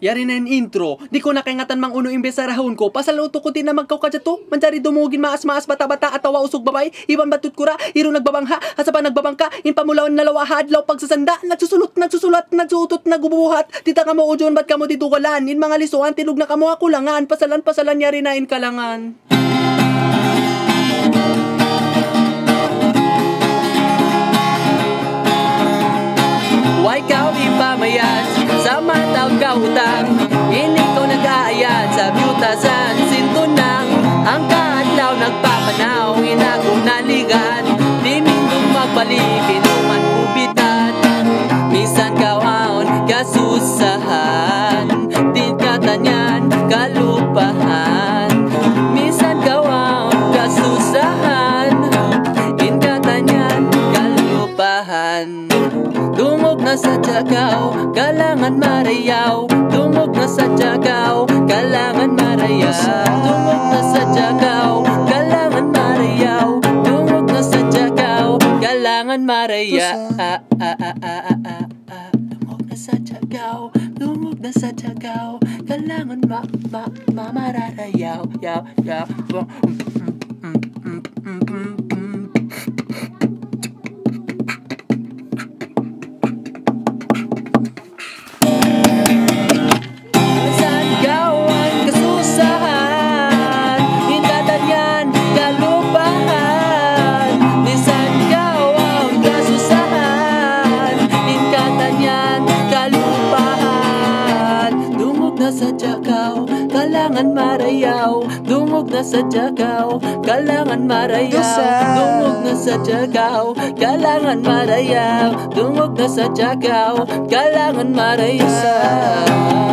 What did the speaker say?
Yari na yung intro. Di ko nakingatan mang uno imbes sa rahon ko. Pasaluto ko din na magkauka to. Manjari dumugin maas-maas bata-bata at tawa usog babay. Iban batut kura, iro nagbabangha. Asa pa nagbabangka, inpamulawan nalawa hadlaw pagsasanda. Nagsusulat, nagsuutot, nagubuhat. Tita ka mo ujon, ba't ka mo titukalan? In mga lisuan, tilog na kamo akulangan. Pasalan, yari na in kalangan. Why ka ipamayat sa mataw kautang? Hindi ko nag-aayat sa byutasan sintunang ang kaadlaw nagpapanaw inako naligan di mindong magbalik inuman kubitan misan kawaon kasusahan di katanyan kalupahan misan kawaon kasusahan in katanyan kalupahan. Dungog na sa Tiagaw, kailangan marayaw. Dungog na sa Tiagaw, kailangan marayaw. Dungog na sa Tiagaw, kailangan marayaw. Dungog na sa Tiagaw, kailangan marayaw. Dungog na sa Tiagaw, dungog na sa Tiagaw, kailangan mararayaw. Sa Tiagaw, kailangan marayaw. Dungog na sa Tiagaw, kailangan marayaw. Dungog na sa Tiagaw, kailangan marayaw. Dungog na sa Tiagaw, kailangan marayaw.